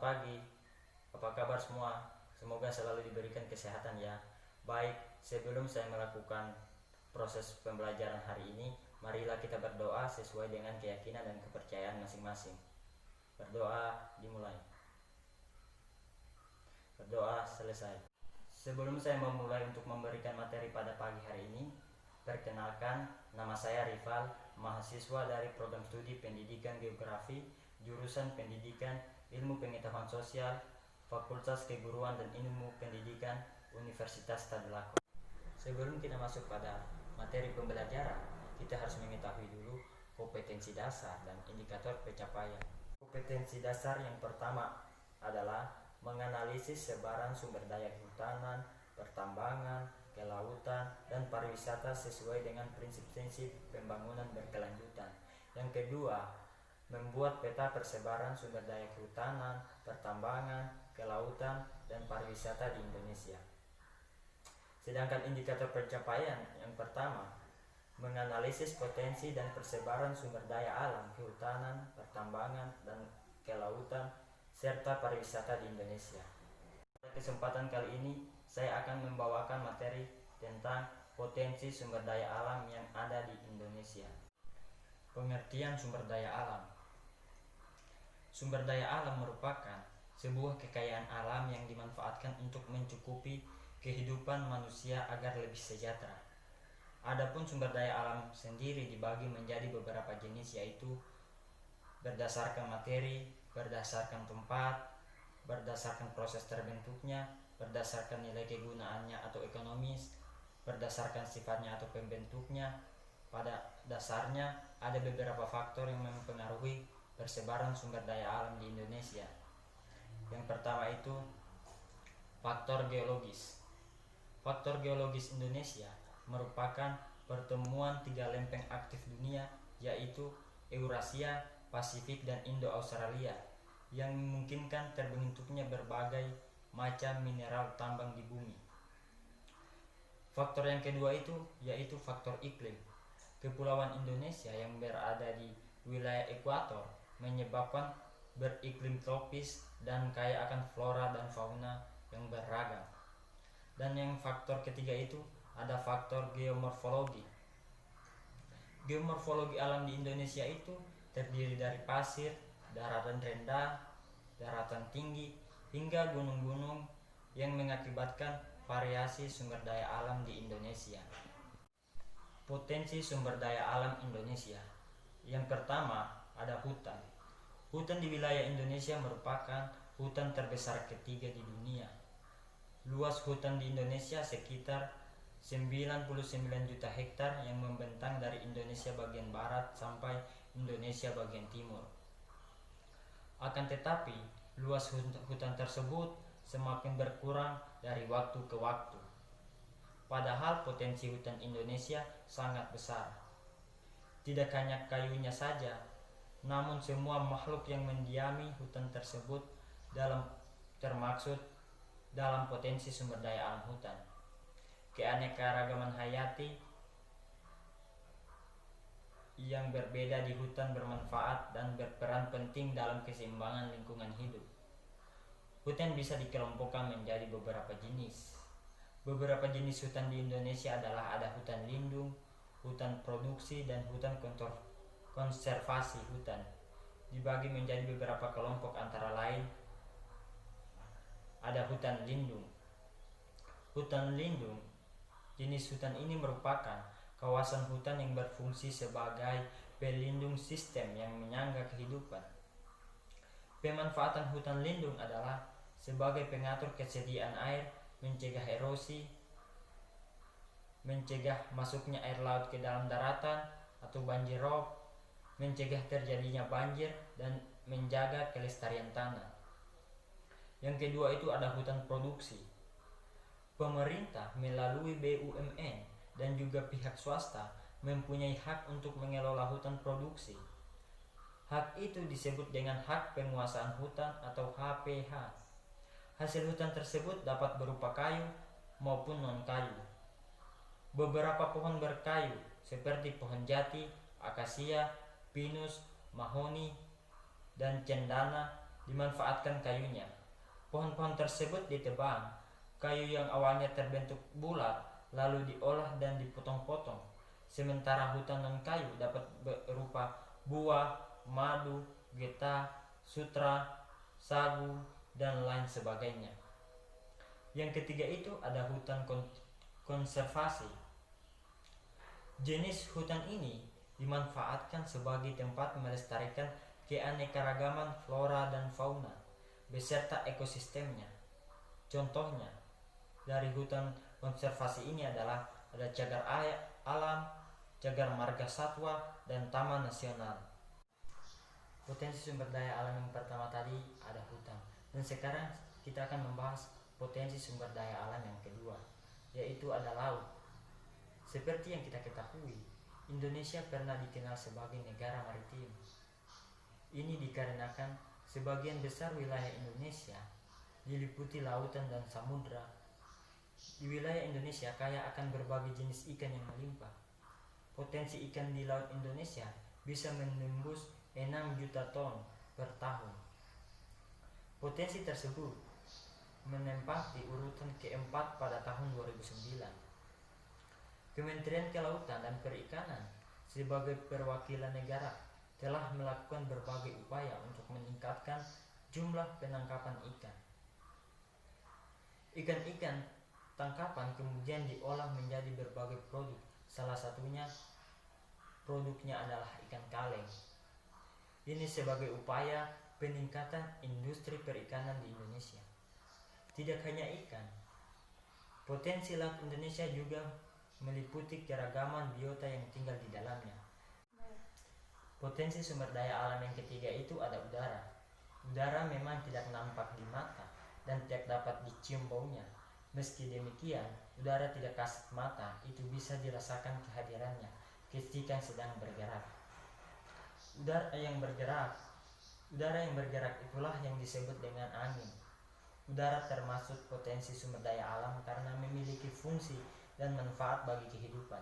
pagi, apa kabar semua? Semoga selalu diberikan kesehatan ya. Baik, sebelum saya melakukan proses pembelajaran hari ini, marilah kita berdoa sesuai dengan keyakinan dan kepercayaan masing-masing. Berdoa dimulai. Berdoa selesai. Sebelum saya memulai untuk memberikan materi pada pagi hari ini, perkenalkan, nama saya Rival, mahasiswa dari program studi Pendidikan Geografi, jurusan Pendidikan Ilmu Pengetahuan Sosial, Fakultas Keguruan dan Ilmu Pendidikan, Universitas Tadulako. Sebelum kita masuk pada materi pembelajaran, kita harus mengetahui dulu kompetensi dasar dan indikator pencapaian. Kompetensi dasar yang pertama adalah menganalisis sebaran sumber daya kehutanan, pertambangan, kelautan, dan pariwisata sesuai dengan prinsip-prinsip pembangunan berkelanjutan. Yang kedua, membuat peta persebaran sumber daya kehutanan, pertambangan, kelautan, dan pariwisata di Indonesia. Sedangkan indikator pencapaian yang pertama, menganalisis potensi dan persebaran sumber daya alam, kehutanan, pertambangan, dan kelautan, serta pariwisata di Indonesia. Pada kesempatan kali ini, saya akan membawakan materi tentang potensi sumber daya alam yang ada di Indonesia. Pengertian sumber daya alam. Sumber daya alam merupakan sebuah kekayaan alam yang dimanfaatkan untuk mencukupi kehidupan manusia agar lebih sejahtera. Adapun sumber daya alam sendiri dibagi menjadi beberapa jenis, yaitu berdasarkan materi, berdasarkan tempat, berdasarkan proses terbentuknya, berdasarkan nilai kegunaannya atau ekonomis, berdasarkan sifatnya atau pembentuknya. Pada dasarnya ada beberapa faktor yang mempengaruhi persebaran sumber daya alam di Indonesia. Yang pertama itu faktor geologis. Faktor geologis Indonesia merupakan pertemuan tiga lempeng aktif dunia, yaitu Eurasia, Pasifik, dan Indo-Australia, yang memungkinkan terbentuknya berbagai macam mineral tambang di bumi. Faktor yang kedua itu yaitu faktor iklim. Kepulauan Indonesia yang berada di wilayah ekuator menyebabkan beriklim tropis dan kaya akan flora dan fauna yang beragam. Dan yang faktor ketiga itu ada faktor geomorfologi. Geomorfologi alam di Indonesia itu terdiri dari pasir, daratan rendah, daratan tinggi, hingga gunung-gunung yang mengakibatkan variasi sumber daya alam di Indonesia. Potensi sumber daya alam Indonesia. Yang pertama ada hutan. Hutan di wilayah Indonesia merupakan hutan terbesar ketiga di dunia. Luas hutan di Indonesia sekitar 99 juta hektar yang membentang dari Indonesia bagian barat sampai Indonesia bagian timur. Akan tetapi, luas hutan tersebut semakin berkurang dari waktu ke waktu. Padahal potensi hutan Indonesia sangat besar. Tidak hanya kayunya saja, namun semua makhluk yang mendiami hutan tersebut termaksud dalam potensi sumber daya alam hutan. Keanekaragaman hayati yang berbeda di hutan bermanfaat dan berperan penting dalam keseimbangan lingkungan hidup. Hutan bisa dikelompokkan menjadi beberapa jenis. Beberapa jenis hutan di Indonesia adalah ada hutan lindung, hutan produksi, dan hutan konservasi hutan. Dibagi menjadi beberapa kelompok, antara lain ada hutan lindung. Hutan lindung, jenis hutan ini merupakan kawasan hutan yang berfungsi sebagai pelindung sistem yang menyangga kehidupan. Pemanfaatan hutan lindung adalah sebagai pengatur kesediaan air, mencegah erosi, mencegah masuknya air laut ke dalam daratan atau banjir rob, mencegah terjadinya banjir, dan menjaga kelestarian tanah. Yang kedua itu ada hutan produksi. Pemerintah melalui BUMN dan juga pihak swasta mempunyai hak untuk mengelola hutan produksi. Hak itu disebut dengan hak penguasaan hutan atau HPH. Hasil hutan tersebut dapat berupa kayu maupun non-kayu. Beberapa pohon berkayu seperti pohon jati, akasia, pinus, mahoni, dan cendana dimanfaatkan kayunya. Pohon-pohon tersebut ditebang. Kayu yang awalnya terbentuk bulat lalu diolah dan dipotong-potong. Sementara hutan non-kayu dapat berupa buah, madu, getah, sutra, sagu, dan lain sebagainya. Yang ketiga itu ada hutan konservasi. Jenis hutan ini dimanfaatkan sebagai tempat melestarikan keanekaragaman flora dan fauna beserta ekosistemnya. Contohnya, dari hutan konservasi ini adalah ada cagar alam, cagar marga satwa, dan taman nasional. Potensi sumber daya alam yang pertama tadi ada hutan, dan sekarang kita akan membahas potensi sumber daya alam yang kedua, yaitu ada laut. Seperti yang kita ketahui, Indonesia pernah dikenal sebagai negara maritim. Ini dikarenakan sebagian besar wilayah Indonesia diliputi lautan dan samudra. Di wilayah Indonesia kaya akan berbagai jenis ikan yang melimpah. Potensi ikan di laut Indonesia bisa menembus 6 juta ton per tahun. Potensi tersebut menempati urutan keempat pada tahun 2009. Kementerian Kelautan dan Perikanan sebagai perwakilan negara telah melakukan berbagai upaya untuk meningkatkan jumlah penangkapan ikan. Ikan-ikan tangkapan kemudian diolah menjadi berbagai produk. Salah satunya produknya adalah ikan kaleng. Ini sebagai upaya peningkatan industri perikanan di Indonesia. Tidak hanya ikan, potensi laut Indonesia juga meliputi keragaman biota yang tinggal di dalamnya. Potensi sumber daya alam yang ketiga itu ada udara. Udara memang tidak nampak di mata dan tidak dapat dicium baunya. Meski demikian, udara tidak kasat mata, itu bisa dirasakan kehadirannya ketika sedang bergerak. Udara yang bergerak itulah yang disebut dengan angin. Udara termasuk potensi sumber daya alam karena memiliki fungsi dan manfaat bagi kehidupan.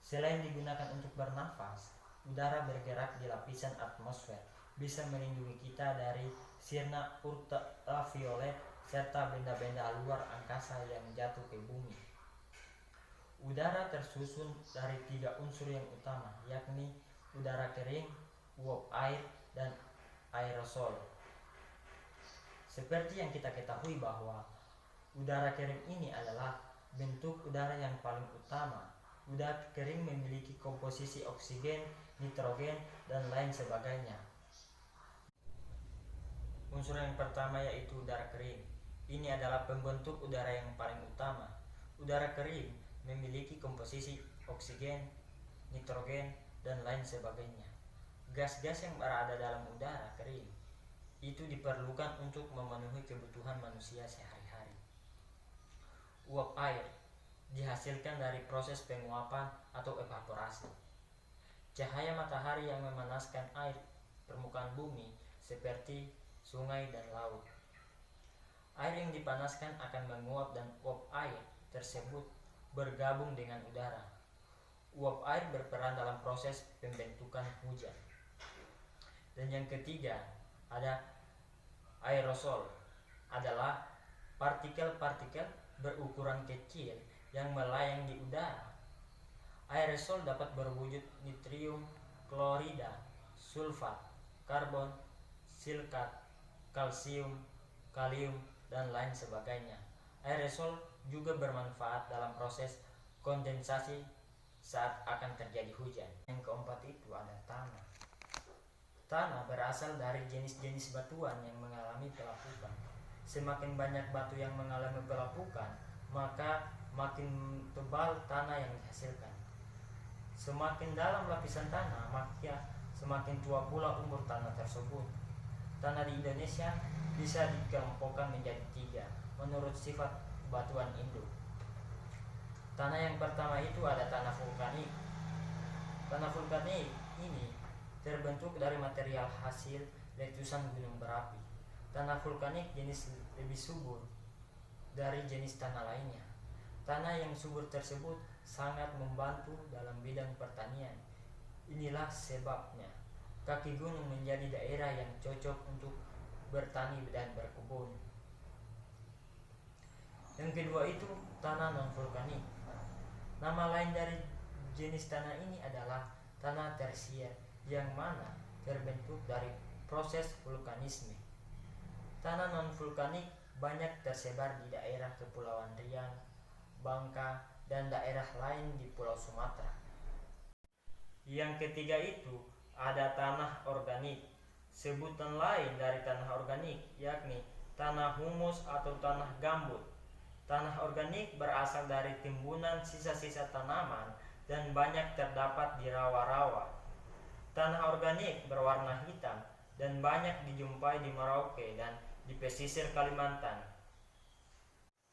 Selain digunakan untuk bernafas, udara bergerak di lapisan atmosfer bisa melindungi kita dari sinar ultraviolet serta benda-benda luar angkasa yang jatuh ke bumi. Udara tersusun dari 3 unsur yang utama, yakni udara kering, uap air, dan aerosol. Seperti yang kita ketahui bahwa udara kering ini adalah bentuk udara yang paling utama. Udara kering memiliki komposisi oksigen, nitrogen, dan lain sebagainya. Unsur yang pertama yaitu udara kering. Ini adalah pembentuk udara yang paling utama. Udara kering memiliki komposisi oksigen, nitrogen, dan lain sebagainya. Gas-gas yang berada dalam udara kering itu diperlukan untuk memenuhi kebutuhan manusia sehari-hari. Uap air dihasilkan dari proses penguapan atau evaporasi. Cahaya matahari yang memanaskan air permukaan bumi seperti sungai dan laut. Air yang dipanaskan akan menguap dan uap air tersebut bergabung dengan udara. Uap air berperan dalam proses pembentukan hujan. Dan yang ketiga ada aerosol, adalah partikel-partikel berukuran kecil yang melayang di udara. Aerosol dapat berwujud nitrium klorida, sulfat, karbon, silikat, kalsium, kalium, dan lain sebagainya. Aerosol juga bermanfaat dalam proses kondensasi saat akan terjadi hujan. Yang keempat itu ada tanah. Tanah berasal dari jenis-jenis batuan yang mengalami pelapukan. Semakin banyak batu yang mengalami pelapukan, maka makin tebal tanah yang dihasilkan. Semakin dalam lapisan tanah, maka semakin tua pula umur tanah tersebut. Tanah di Indonesia bisa dikelompokkan menjadi 3 menurut sifat batuan induk. Tanah yang pertama itu ada tanah vulkanik. Tanah vulkanik ini terbentuk dari material hasil letusan gunung berapi. Tanah vulkanik jenis lebih subur dari jenis tanah lainnya. Tanah yang subur tersebut sangat membantu dalam bidang pertanian. Inilah sebabnya kaki gunung menjadi daerah yang cocok untuk bertani dan berkebun. Yang kedua itu tanah non-vulkanik. Nama lain dari jenis tanah ini adalah tanah tersier, yang mana terbentuk dari proses vulkanisme. Tanah non-vulkanik banyak tersebar di daerah Kepulauan Riau, Bangka, dan daerah lain di Pulau Sumatera. Yang ketiga itu ada tanah organik. Sebutan lain dari tanah organik yakni tanah humus atau tanah gambut. Tanah organik berasal dari timbunan sisa-sisa tanaman dan banyak terdapat di rawa-rawa. Tanah organik berwarna hitam dan banyak dijumpai di Merauke dan di pesisir Kalimantan.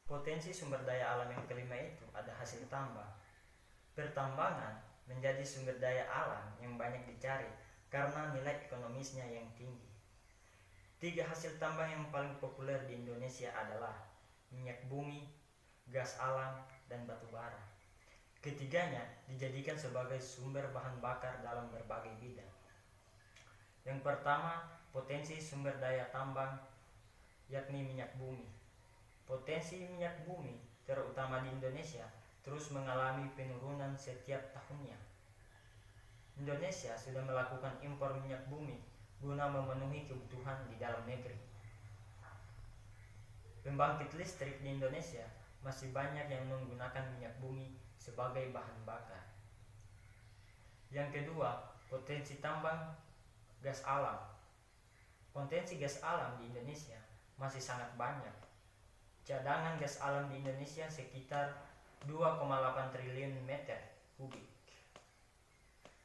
Potensi sumber daya alam yang kelima itu ada hasil tambang. Pertambangan menjadi sumber daya alam yang banyak dicari karena nilai ekonomisnya yang tinggi. 3 hasil tambang yang paling populer di Indonesia adalah minyak bumi, gas alam, dan batu bara. Ketiganya dijadikan sebagai sumber bahan bakar dalam berbagai bidang. Yang pertama, potensi sumber daya tambang yakni minyak bumi. Potensi minyak bumi, terutama di Indonesia, terus mengalami penurunan setiap tahunnya. Indonesia sudah melakukan impor minyak bumi guna memenuhi kebutuhan di dalam negeri. Pembangkit listrik di Indonesia masih banyak yang menggunakan minyak bumi sebagai bahan bakar. Yang kedua, potensi tambang gas alam. Potensi gas alam di Indonesia masih sangat banyak. Cadangan gas alam di Indonesia sekitar 2,8 triliun meter kubik.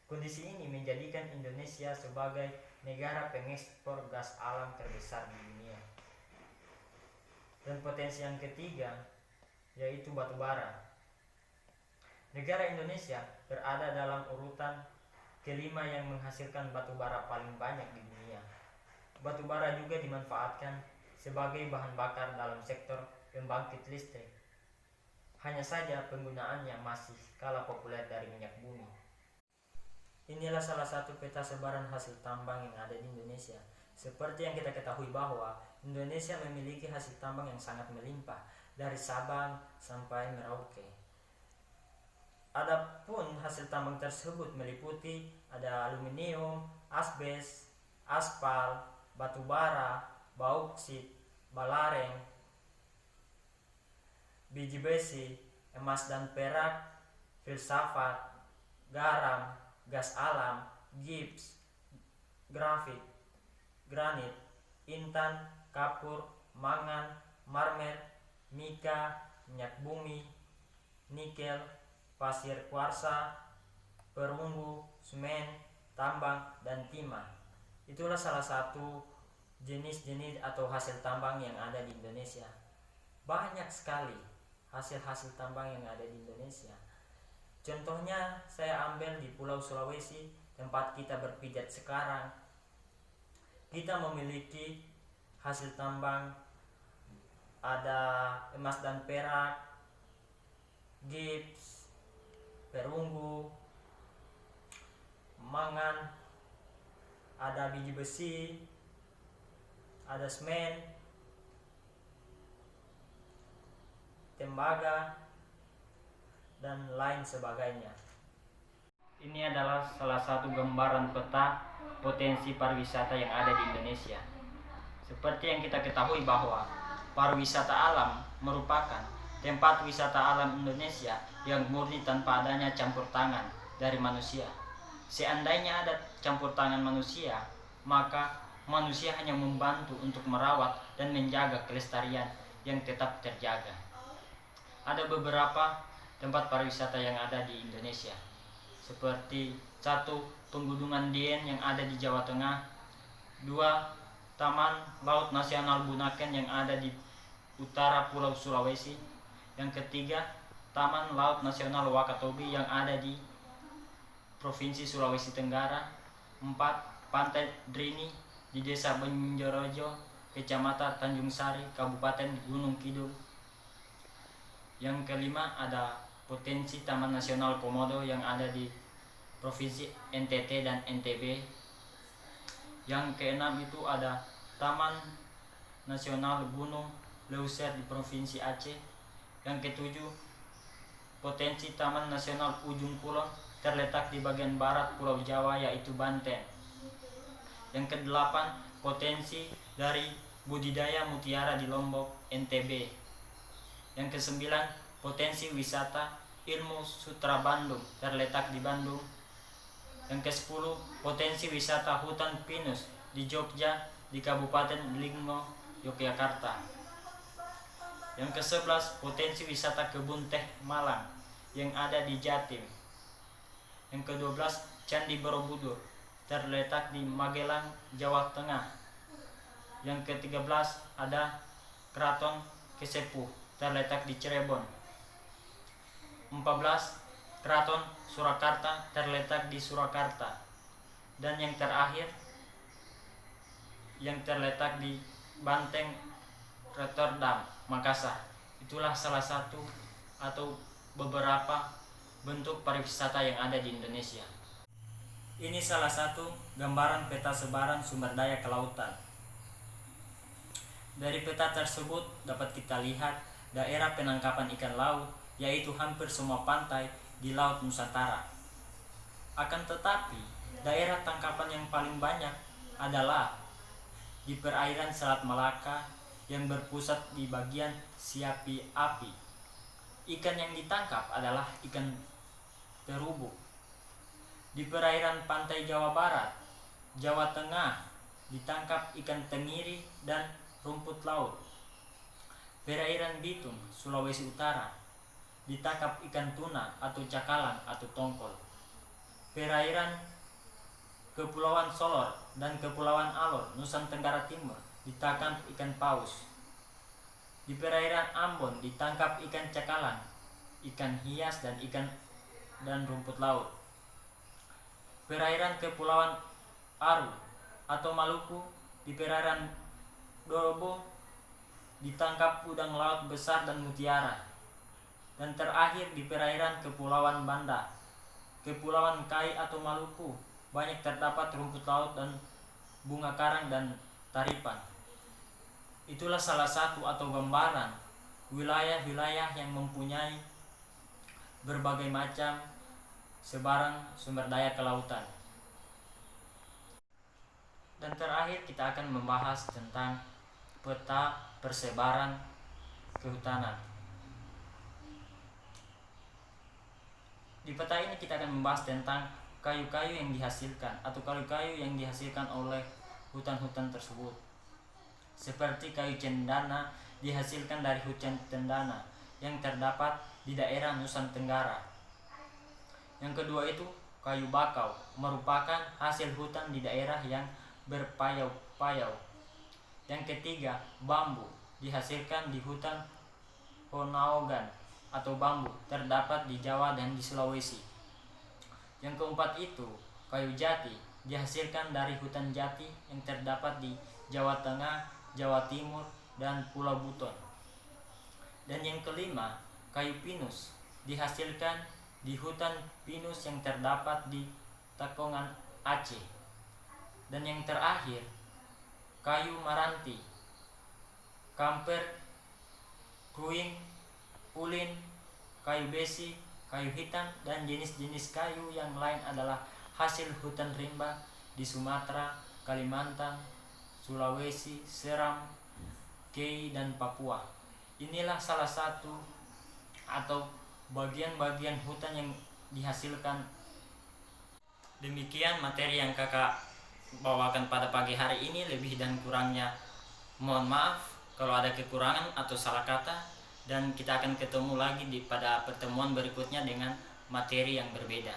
Kondisi ini menjadikan Indonesia sebagai negara pengekspor gas alam terbesar di dunia. Dan potensi yang ketiga yaitu batu bara. Negara Indonesia berada dalam urutan kelima yang menghasilkan batu bara paling banyak di dunia. Batu bara juga dimanfaatkan sebagai bahan bakar dalam sektor pembangkit listrik. Hanya saja penggunaannya masih kalah populer dari minyak bumi. Inilah salah satu peta sebaran hasil tambang yang ada di Indonesia. Seperti yang kita ketahui bahwa Indonesia memiliki hasil tambang yang sangat melimpah dari Sabang sampai Merauke. Adapun hasil tambang tersebut meliputi ada aluminium, asbes, aspal, batu bara, bauksit, balareng, biji besi, emas dan perak, filsafat, garam, gas alam, gips, grafit, granit, intan, kapur, mangan, marmer, mika, minyak bumi, nikel, pasir kuarsa, perunggu, semen, tambang, dan timah. Itulah salah satu jenis-jenis atau hasil tambang yang ada di Indonesia. Banyak sekali hasil-hasil tambang yang ada di Indonesia. Contohnya saya ambil di Pulau Sulawesi, tempat kita berpijat sekarang. Kita memiliki hasil tambang ada emas dan perak, gips, perunggu, mangan, ada biji besi, ada semen, tembaga, dan lain sebagainya. Ini adalah salah satu gambaran peta potensi pariwisata yang ada di Indonesia. Seperti yang kita ketahui bahwa pariwisata alam merupakan tempat wisata alam Indonesia yang murni tanpa adanya campur tangan dari manusia. Seandainya ada campur tangan manusia, maka manusia hanya membantu untuk merawat dan menjaga kelestarian yang tetap terjaga. Ada beberapa tempat pariwisata yang ada di Indonesia, seperti 1. Penggunungan Dieng yang ada di Jawa Tengah. 2. Taman Laut Nasional Bunaken yang ada di utara Pulau Sulawesi. Yang ketiga, Taman Laut Nasional Wakatobi yang ada di Provinsi Sulawesi Tenggara. 4. Pantai Drini di Desa Benjorojo, Kecamatan Tanjung Sari, Kabupaten Gunung Kidul. Yang kelima, ada potensi Taman Nasional Komodo yang ada di Provinsi NTT dan NTB. Yang keenam itu ada Taman Nasional Gunung Leuser di Provinsi Aceh. Yang ketujuh, potensi Taman Nasional Ujung Kulon terletak di bagian barat Pulau Jawa yaitu Banten. Yang kedelapan, potensi dari budidaya mutiara di Lombok, NTB. Yang kesembilan, potensi wisata Ilmu Sutra Bandung terletak di Bandung. Yang ke-10, potensi wisata hutan pinus di Jogja di Kabupaten Lingmo, Yogyakarta. Yang ke-11, potensi wisata kebun teh Malang yang ada di Jatim. Yang ke-12, Candi Borobudur terletak di Magelang, Jawa Tengah. Yang ke-13, ada Keraton Kesepuh terletak di Cirebon. 14, Keraton Surakarta terletak di Surakarta. Dan yang terakhir, yang terletak di Banteng, Rotterdam, Makassar. Itulah salah satu atau beberapa bentuk pariwisata yang ada di Indonesia. Ini salah satu gambaran peta sebaran sumber daya kelautan. Dari peta tersebut dapat kita lihat daerah penangkapan ikan laut, yaitu hampir semua pantai di Laut Nusantara. Akan tetapi, daerah tangkapan yang paling banyak adalah di perairan Selat Malaka yang berpusat di bagian Siapi Api. Ikan yang ditangkap adalah ikan terumbu. Di perairan pantai Jawa Barat, Jawa Tengah ditangkap ikan tenggiri dan rumput laut. Perairan Bitung, Sulawesi Utara ditangkap ikan tuna atau cakalang atau tongkol. Perairan Kepulauan Solor dan Kepulauan Alor, Nusa Tenggara Timur ditangkap ikan paus. Di perairan Ambon ditangkap ikan cakalang, ikan hias dan rumput laut. Perairan Kepulauan Aru atau Maluku, di perairan Dorobo ditangkap udang laut besar dan mutiara. Dan terakhir di perairan Kepulauan Banda, Kepulauan Kai atau Maluku, banyak terdapat rumput laut dan bunga karang dan taripan. Itulah salah satu atau gambaran wilayah-wilayah yang mempunyai berbagai macam sebaran sumber daya kelautan. Dan terakhir kita akan membahas tentang peta persebaran kehutanan. Di peta ini kita akan membahas tentang kayu-kayu yang dihasilkan atau kayu-kayu yang dihasilkan oleh hutan-hutan tersebut. Seperti kayu cendana dihasilkan dari hutan cendana yang terdapat di daerah Nusa Tenggara. Yang kedua itu kayu bakau, merupakan hasil hutan di daerah yang berpayau-payau. Yang ketiga, bambu dihasilkan di hutan Honaogan atau bambu terdapat di Jawa dan di Sulawesi. Yang keempat itu kayu jati dihasilkan dari hutan jati yang terdapat di Jawa Tengah, Jawa Timur, dan Pulau Buton. Dan yang kelima, kayu pinus dihasilkan di hutan pinus yang terdapat di Takongan, Aceh. Dan yang terakhir, kayu maranti, kamper, kuing, ulin, kayu besi, kayu hitam, dan jenis-jenis kayu yang lain adalah hasil hutan rimba di Sumatera, Kalimantan, Sulawesi, Seram, Kei, dan Papua. Inilah salah satu atau bagian-bagian hutan yang dihasilkan. Demikian materi yang kakak bawakan pada pagi hari ini. Lebih dan kurangnya mohon maaf kalau ada kekurangan atau salah kata. Dan kita akan ketemu lagi pada pertemuan berikutnya dengan materi yang berbeda.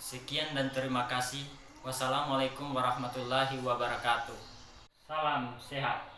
Sekian dan terima kasih. Wassalamualaikum warahmatullahi wabarakatuh. Salam sehat.